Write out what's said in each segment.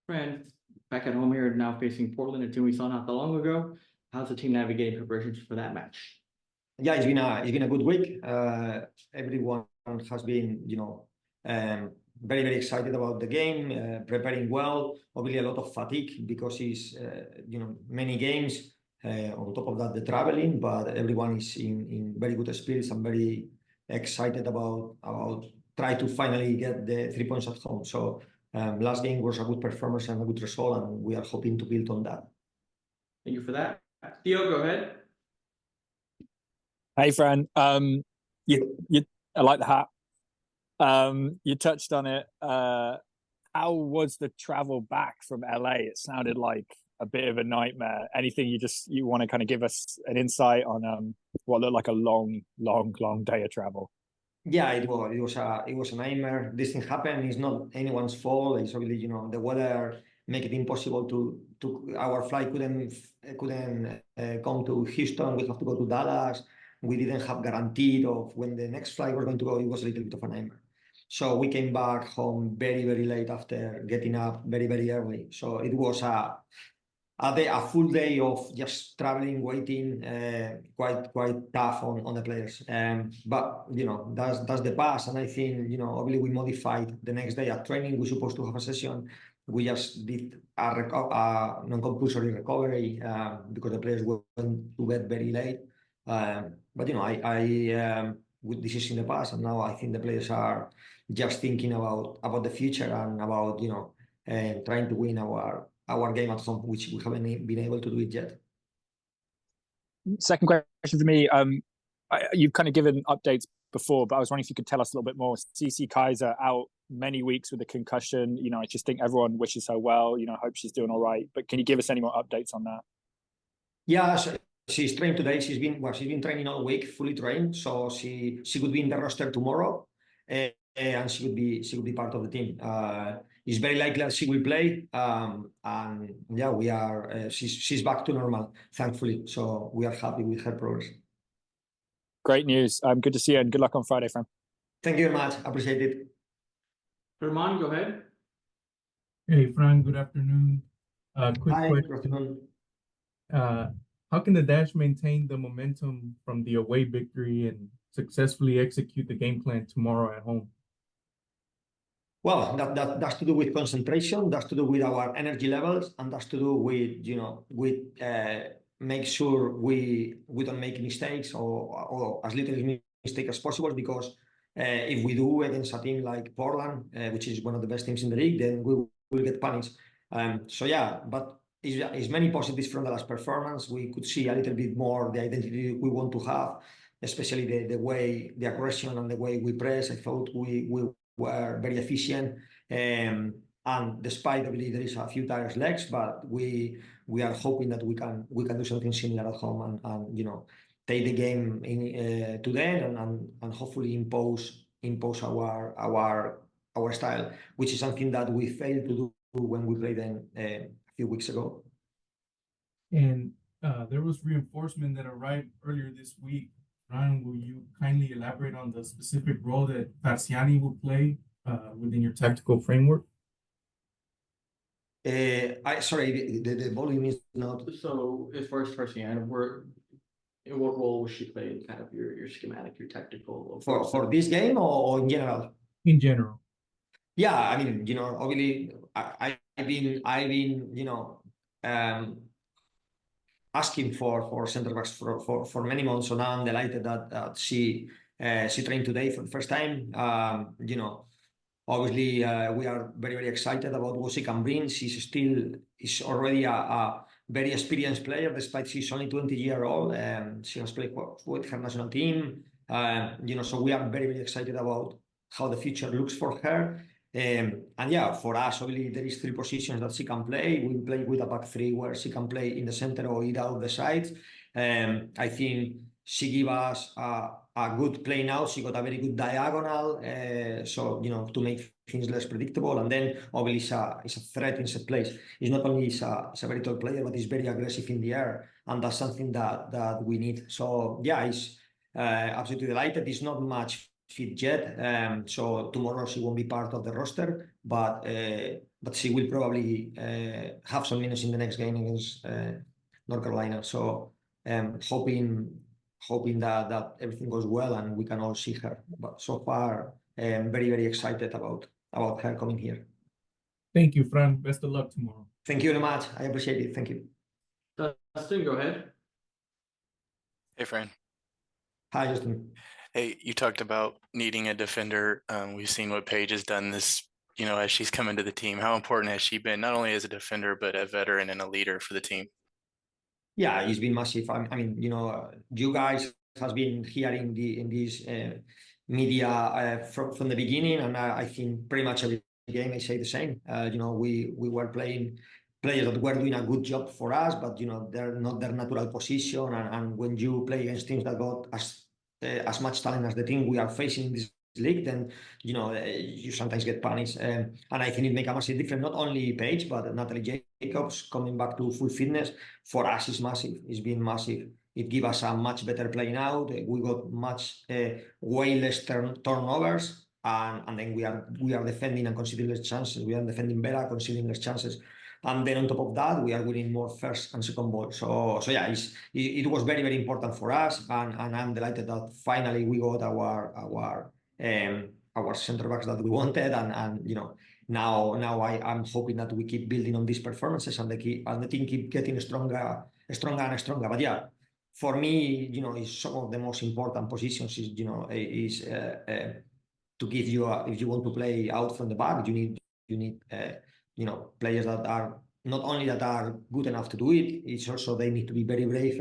Fran, back at home here, now facing Portland, a team we saw not that long ago. How's the team navigating preparations for that match? Yeah, it's been a good week. Everyone has been, very excited about the game, preparing well. Obviously, a lot of fatigue because it's, many games. On top of that, the traveling, but everyone is in very good spirits and very excited about try to finally get the 3 points at home. So last game was a good performance and a good result, and we are hoping to build on that. Thank you for that. Theo, go ahead. Hey, Fran. You, I like the hat. You touched on it. How was the travel back from LA? It sounded like a bit of a nightmare. Anything you want to kind of give us an insight on what looked like a long day of travel? Yeah, it was a nightmare. This thing happened. It's not anyone's fault. It's really, the weather make it impossible to our flight couldn't come to Houston. We have to go to Dallas. We didn't have guaranteed of when the next flight was going to go. It was a little bit of a nightmare. So we came back home very late after getting up very early. So it was a full day of just traveling, waiting, quite tough on the players. But that's the past, and I think obviously we modified the next day at training. We're supposed to have a session. We just did a non-compulsory recovery because the players went to bed very late. But this is in the past, and now I think the players are just thinking about the future and about trying to win our game at home, which we haven't been able to do it yet. Second question for me. You've kind of given updates before, but I was wondering if you could tell us a little bit more. CC Kaiser out many weeks with a concussion. I just think everyone wishes her well. Hope she's doing all right. But can you give us any more updates on that? Yeah, so she's trained today. She's been training all week, fully trained. So she could be in the roster tomorrow, and she would be part of the team. It's very likely that she will play, and yeah, she's back to normal, thankfully. So we are happy with her progress. Great news. Good to see you, and good luck on Friday, Fran. Thank you very much. Appreciate it. Herman, go ahead. Hey, Fran. Good afternoon. Quick Hi, question. good afternoon. How can the Dash maintain the momentum from the away victory and successfully execute the game plan tomorrow at home? Well, that's to do with concentration. That's to do with our energy levels, and that's to do with make sure we don't make mistakes or as little mistake as possible. Because if we do against a team like Portland, which is one of the best teams in the league, then we will get punished. So yeah, but it's many positives from the last performance. We could see a little bit more the identity we want to have, especially the way the aggression and the way we press. I thought we were very efficient, and despite obviously there is a few tired legs, but we are hoping that we can do something similar at home and take the game in to them and hopefully impose our style, which is something that we failed to do when we played them a few weeks ago. And there was reinforcement that arrived earlier this week. Ryan, will you kindly elaborate on the specific role that Fasciani will play within your tactical framework? Sorry, the volume is not. So as far as Fasciani, what role will she play in kind of your schematic, your tactical? For this game or in general? In general. Yeah, I mean, obviously, I've been, asking for center backs for many months. So now I'm delighted that she trained today for the first time. Obviously, we are very excited about what she can bring. She's already a very experienced player, despite she's only 20-year old. She has played with her national team. So we are very excited about how the future looks for her. And yeah, for us, obviously, there is 3 positions that she can play. We play with a back 3 where she can play in the center or either of the sides. I think she gave us a good play now. She got a very good diagonal, so to make things less predictable. And then obviously it's a threat in set plays. It's not only is a very tall player, but he's very aggressive in the air, and that's something that we need. So yeah, it's absolutely delighted. It's not much fit yet. So tomorrow she won't be part of the roster, but she will probably have some minutes in the next game against North Carolina. So hoping that everything goes well and we can all see her. But so far, very, very excited about her coming here. Thank you, Fran. Best of luck tomorrow. Thank you very much. I appreciate it. Thank you. Dustin, go ahead. Hey, Fran. Hi, Justin. Hey, you talked about needing a defender. We've seen what Paige has done this, as she's come into the team. How important has she been, not only as a defender, but a veteran and a leader for the team? Yeah, it's been massive. I mean, you guys has been hearing in this media from the beginning, and I think pretty much every game I say the same. We were playing players that were doing a good job for us, but they're not their natural position. And when you play against teams that got as much talent as the team we are facing in this league, then you sometimes get punished. And I think it makes a massive difference. Not only Paige, but Natalie Jacobs coming back to full fitness for us is massive. It's been massive. It gives us a much better playing out. We got much way less turnovers, and then we are defending and conceding less chances. We are defending better, conceding less chances. And then on top of that, we are winning more first and second ball. So yeah, it was very, very important for us, and I'm delighted that finally we got our center backs that we wanted, and now I'm hoping that we keep building on these performances and the team keep getting stronger and stronger. But yeah, for me, is some of the most important positions is to give you if you want to play out from the back, you need players that are not only that are good enough to do it, it's also they need to be very brave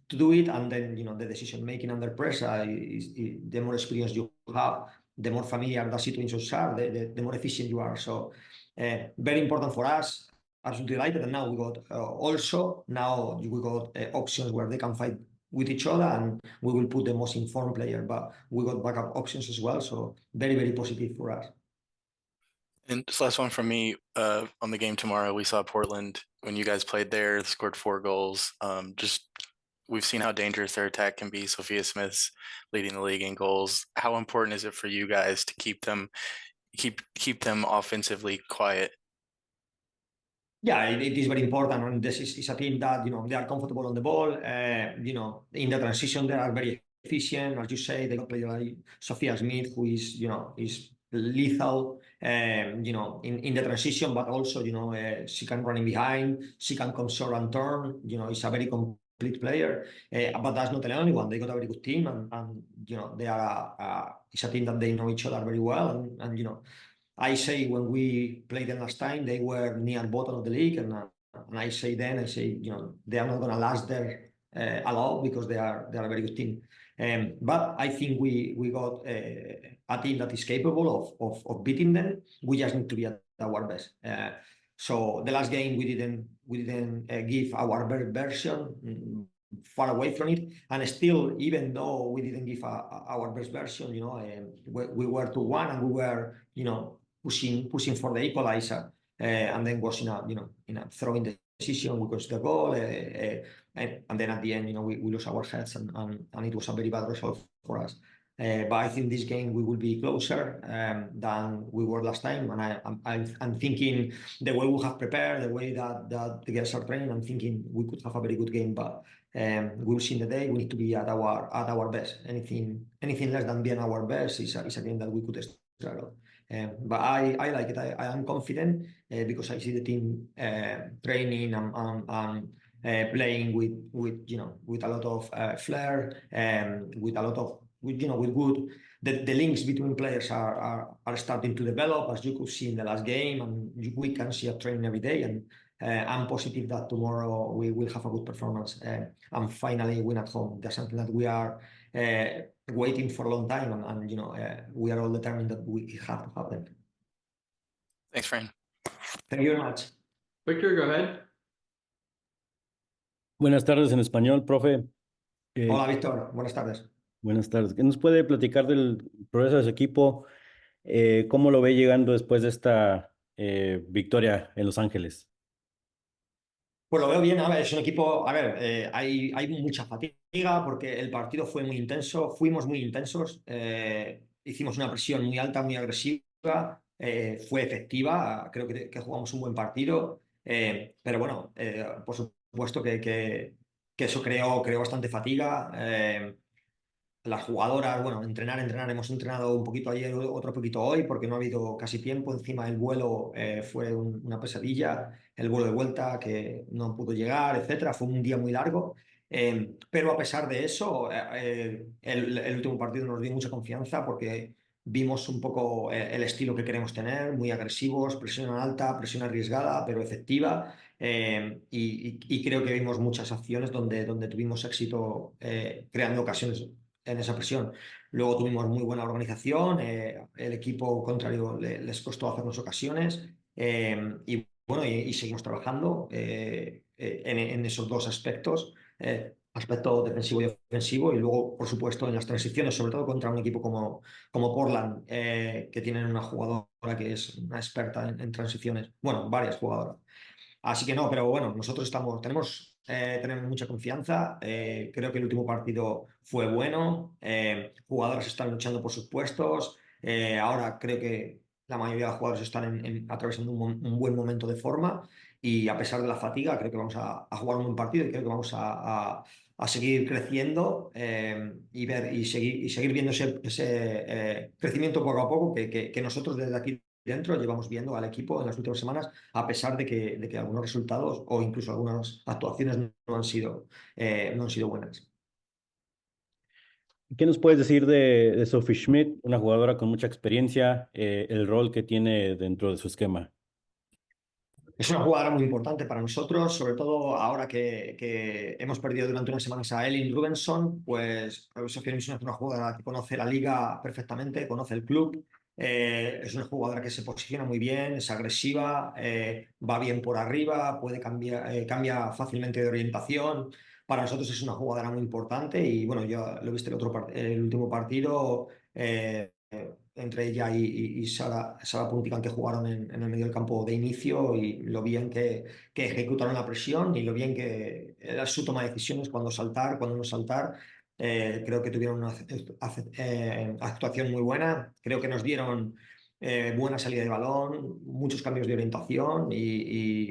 to do it. And then the decision making under pressure is the more experience you have, the more familiar the situations are, the more efficient you are. So very important for us. Absolutely delighted. And now we got options where they can fight with each other, and we will put the most informed player, but we got backup options as well. So very, very positive for us. And just last one from me, on the game tomorrow, we saw Portland when you guys played there, scored 4 goals. We've seen how dangerous their attack can be. Sophia Smith's leading the league in goals. How important is it for you guys to keep them offensively quiet? Yeah, it is very important, and this is a team that they are comfortable on the ball. In the transition they are very efficient, as you say. They got players like Sophia Smith, who is lethal, in the transition, but also she can run in behind, she can come short and turn. It's a very complete player. But that's not the only one. They got a very good team, and they are it's a team that they know each other very well, and I say when we played them last time, they were near bottom of the league, and I say they are not going to last there a lot because they are a very good team. But I think we got a team that is capable of beating them. We just need to be at our best. So the last game we didn't give our best version. Far away from it, and still, even though we didn't give our best version, we were 2-1, and we were pushing for the equalizer, and then was in a throwing decision, we got the goal, and then at the end, we lose our heads, and it was a very bad result for us. But I think this game we will be closer than we were last time, and I'm thinking the way we have prepared, the way that the girls are training, I'm thinking we could have a very good game. But we'll see in the day. We need to be at our best. Anything less than being our best is a game that we could struggle. But I like it. I am confident because I see the team training and playing with a lot of flair, with a lot of with good. The links between players are starting to develop, as you could see in the last game, and we can see a training every day. And I'm positive that tomorrow we will have a good performance and finally win at home. That's something that we are waiting for a long time, and we are all determined that we have to happen. Thanks, Fran. Thank you very much. Victor, go ahead. Buenas tardes en español, profe. Hola, Víctor. Buenas tardes. Buenas tardes. ¿Qué nos puede platicar del progreso de su equipo? ¿Cómo lo ve llegando después de esta victoria en Los Ángeles? Pues lo veo bien, a ver, es un equipo, a ver, hay mucha fatiga porque el partido fue muy intenso, fuimos muy intensos, hicimos una presión muy alta, muy agresiva, fue efectiva, creo que jugamos un buen partido, pero bueno, por supuesto que eso creó bastante fatiga. Las jugadoras, bueno, entrenar, hemos entrenado un poquito ayer, otro poquito hoy, porque no ha habido casi tiempo. Encima el vuelo fue una pesadilla, el vuelo de vuelta que no pudo llegar, etcétera. Fue un día muy largo. Pero a pesar de eso, el último partido nos dio mucha confianza porque vimos un poco el estilo que queremos tener, muy agresivos, presión alta, presión arriesgada, pero efectiva. Y creo que vimos muchas acciones donde tuvimos éxito creando ocasiones en esa presión. Luego tuvimos muy buena organización, el equipo contrario les costó hacernos ocasiones y bueno, y seguimos trabajando en esos dos aspectos, aspecto defensivo y ofensivo, y luego, por supuesto, en las transiciones, sobre todo contra un equipo como Portland, que tienen una jugadora que es una experta en transiciones, bueno, varias jugadoras. Así que no, pero bueno, nosotros tenemos mucha confianza. Creo que el último partido fue bueno. Jugadoras están luchando por sus puestos. Ahora creo que la mayoría de los jugadores están atravesando un buen momento de forma. Y a pesar de la fatiga, creo que vamos a jugar un buen partido y creo que vamos a seguir creciendo y seguir viendo ese crecimiento poco a poco que nosotros desde aquí dentro llevamos viendo al equipo en las últimas semanas, a pesar de que algunos resultados o incluso algunas actuaciones no han sido buenas. ¿Qué nos puedes decir de Sophie Schmidt, una jugadora con mucha experiencia, el rol que tiene dentro de su esquema? Es una jugadora muy importante para nosotros, sobre todo ahora que hemos perdido durante unas semanas a Elin Rubenson, pues Sofía Nilsson es una jugadora que conoce la liga perfectamente, conoce el club, es una jugadora que se posiciona muy bien, es agresiva, va bien por arriba, cambia fácilmente de orientación. Para nosotros es una jugadora muy importante y bueno, yo lo he visto el último partido. Entre ella y Sara Puntigan, que jugaron en el medio del campo de inicio, y lo bien que ejecutaron la presión y lo bien que era su toma de decisiones, cuando saltar, cuando no saltar. Creo que tuvieron una actuación muy buena, creo que nos dieron buena salida de balón, muchos cambios de orientación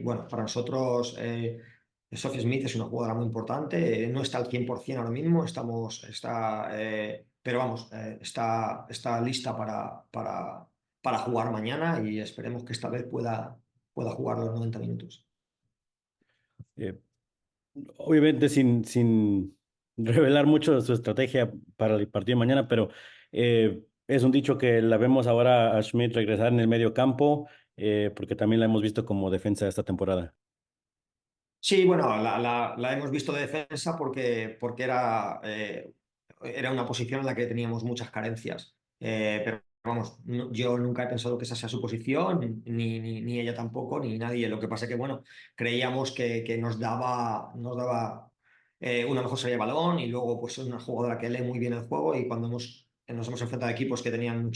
bueno, para nosotros Sophie Smith es una jugadora muy importante, no está al 100% ahora mismo, pero vamos, está lista para jugar mañana y esperemos que esta vez pueda jugar los 90 minutos. Eh, Obviamente sin revelar mucho de su estrategia para el partido de mañana, pero es un dicho que la vemos ahora a Schmidt regresar en el medio campo, porque también la hemos visto como defensa esta temporada. Sí, bueno, la hemos visto de defensa porque era una posición en la que teníamos muchas carencias. Pero vamos, yo nunca he pensado que esa sea su posición, ni ella tampoco, ni nadie. Lo que pasa es que, bueno, creíamos que nos daba una mejor salida de balón y luego pues es una jugadora que lee muy bien el juego, y cuando nos hemos enfrentado a equipos que tenían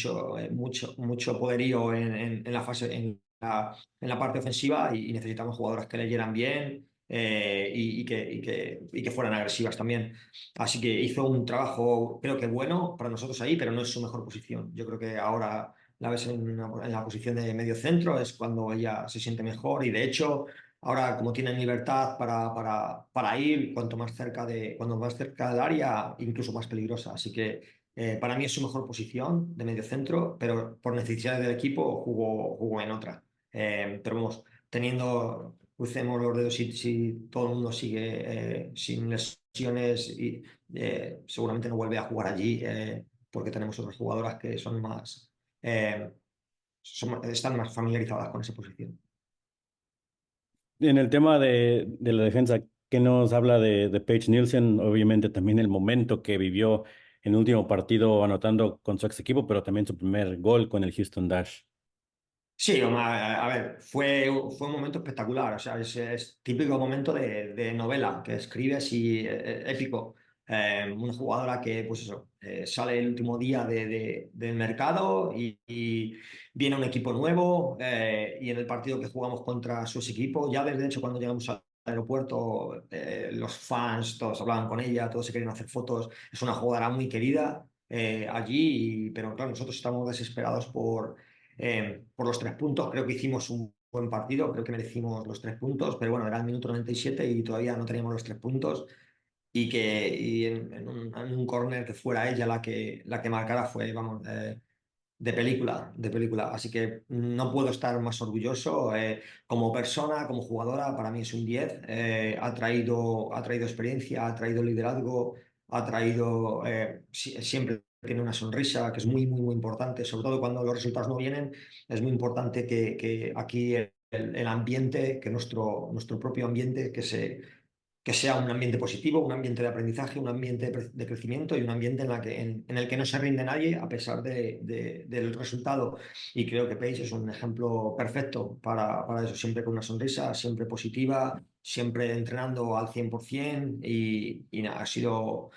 mucho poderío en la fase, en la parte ofensiva, y necesitamos jugadoras que leyeran bien y que fueran agresivas también. Así que hizo un trabajo, creo que bueno para nosotros ahí, pero no es su mejor posición. Yo creo que ahora la ves en la posición de medio centro, es cuando ella se siente mejor, y de hecho ahora, como tienen libertad para ir, cuanto más cerca del área, incluso más peligrosa. Así que para mí es su mejor posición de medio centro, pero por necesidades del equipo jugó en otra. Pero vamos, crucemos los dedos, si todo el mundo sigue sin lesiones, y seguramente no vuelve a jugar allí, porque tenemos otras jugadoras que eh, están más familiarizadas con esa posición. En el tema de la defensa, ¿qué nos habla de Paige Nielsen? Obviamente también el momento que vivió en el último partido anotando con su ex equipo, pero también su primer gol con el Houston Dash. Sí, a ver, fue un momento espectacular, o sea, es típico momento de novela que escribes, y épico. Una jugadora que, pues eso, sale el último día del mercado, y viene un equipo nuevo, y en el partido que jugamos contra su ex equipo, ya desde hecho cuando llegamos al aeropuerto, los fans, todos hablaban con ella, todos se querían hacer fotos. Es una jugadora muy querida allí, pero claro, nosotros estamos desesperados por los 3 puntos. Creo que hicimos un buen partido, creo que merecimos los 3 puntos, pero bueno, era el minuto 97 y todavía no teníamos los 3 puntos. Y en un córner que fuera ella la que marcara fue, vamos, de película, de película. Así que no puedo estar más orgulloso. Como persona, como jugadora, para mí es un 10. Ha traído experiencia, ha traído liderazgo, ha traído, siempre tiene una sonrisa, que es muy, muy, muy importante, sobre todo cuando los resultados no vienen. Es muy importante que aquí el ambiente, que nuestro propio ambiente, que sea un ambiente positivo, un ambiente de aprendizaje, un ambiente de crecimiento y un ambiente en el que no se rinde nadie a pesar del resultado. Y creo que Paige es un ejemplo perfecto para eso, siempre con una sonrisa, siempre positiva, siempre entrenando al 100% y nada, ha sido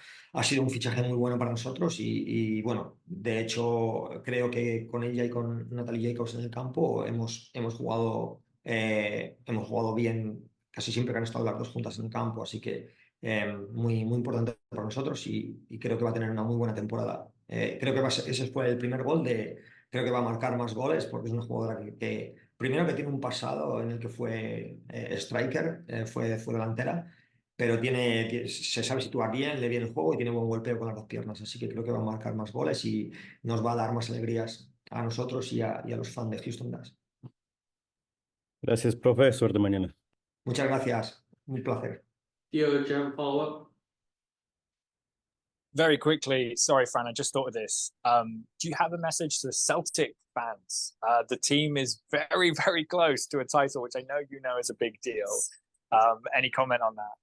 un fichaje muy bueno para nosotros y bueno, de hecho creo que con ella y con Natalie Jacobs en el campo hemos jugado bien casi siempre que han estado las dos juntas en el campo, así que muy, muy importante para nosotros y creo que va a tener una muy buena temporada. Creo que ese fue el primer gol creo que va a marcar más goles porque es una jugadora primero que tiene un pasado en el que fue striker, fue delantera, pero se sabe situar bien, le viene el juego y tiene buen golpeo con las dos piernas, así que creo que va a marcar más goles y nos va a dar más alegrías a nosotros y a los fans de Houston Dash. Gracias, profe. Suerte mañana. Muchas gracias, un placer. Theo, do you have a follow-up? Very quickly, sorry, Fran, I just thought of this. Do you have a message to the Celtic fans? The team is very, very close to a title, which I know you know is a big deal. Any comment on that?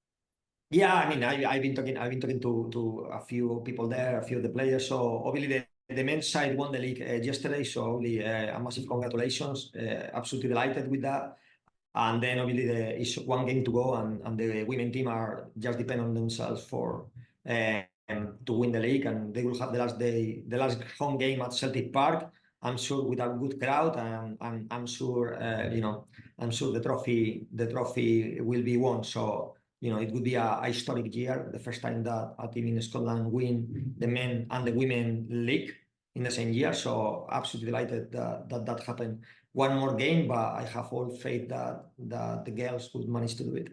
Yeah, I mean, I've been talking to a few people there, a few of the players. So obviously the men's side won the league yesterday. So obviously a massive congratulations. Absolutely delighted with that. And then obviously it's one game to go, and the women team are just depend on themselves for to win the league, and they will have the last home game at Celtic Park. I'm sure with a good crowd, and I'm sure I'm sure the trophy will be won. So it would be a historic year, the first time that a team in Scotland win the men and the women league in the same year. So absolutely delighted that happened. One more game, but I have all faith that the girls would manage to do it.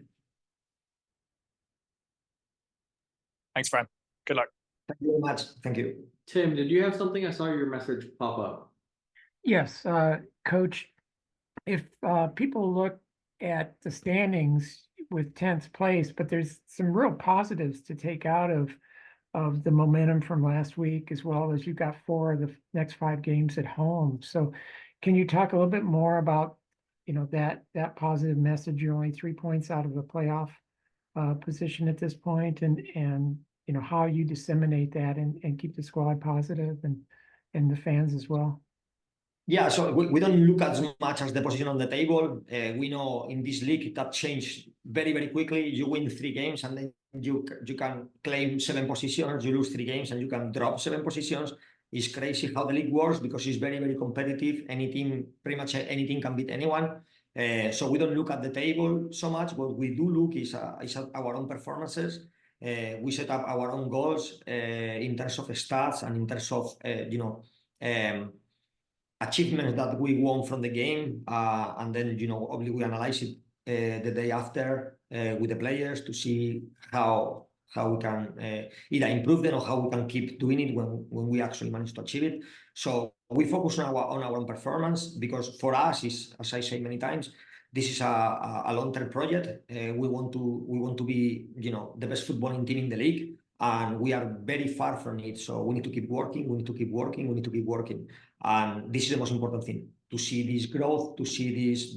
Thanks, Fran. Good luck. Thank you very much. Thank you. Tim, did you have something? I saw your message pop up. Yes, Coach, if people look at the standings with 10th place, but there's some real positives to take out of the momentum from last week, as well as you've got 4 of the next 5 games at home. So can you talk a little bit more about, that positive message? You're only 3 points out of the playoff position at this point, and how you disseminate that and keep the squad positive and the fans as well. Yeah, so we don't look as much as the position on the table. We know in this league that changed very, very quickly. You win 3 games and then you can claim 7 positions. You lose 3 games and you can drop 7 positions. It's crazy how the league works because it's very, very competitive. Pretty much any team can beat anyone. So we don't look at the table so much. What we do look is at our own performances. We set up our own goals in terms of stats and in terms of achievements that we won from the game, and then obviously we analyze it the day after with the players to see how we can either improve them or how we can keep doing it when we actually manage to achieve it. So we focus on our own performance because for us is, as I say many times, this is a long-term project. We want to be the best footballing team in the league, and we are very far from it. So we need to keep working. We need to keep working. We need to keep working. And this is the most important thing, to see this growth, to see these,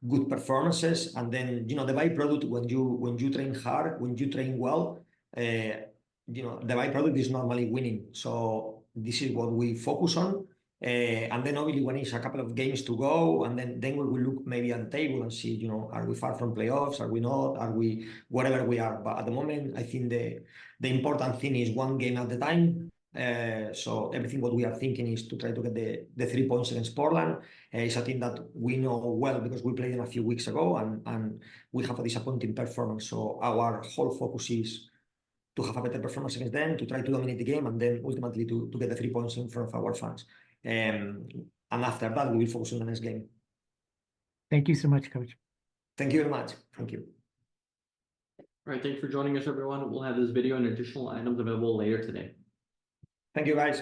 good performances. And then, the byproduct when you train hard, when you train well, the byproduct is normally winning. So this is what we focus on. And then obviously when it's a couple of games to go, and then we will look maybe at the table and see, are we far from playoffs? Are we not? Are we whatever we are? But at the moment, I think the important thing is one game at a time. So everything what we are thinking is to try to get the 3 points against Portland. It's a team that we know well because we played them a few weeks ago, and we have a disappointing performance. So our whole focus is to have a better performance against them, to try to dominate the game, and then ultimately to get the 3 points in front of our fans. And after that, we will focus on the next game. Thank you so much, Coach. Thank you very much. Thank you. All right, thanks for joining us, everyone. We'll have this video and additional items available later today. Thank you, guys.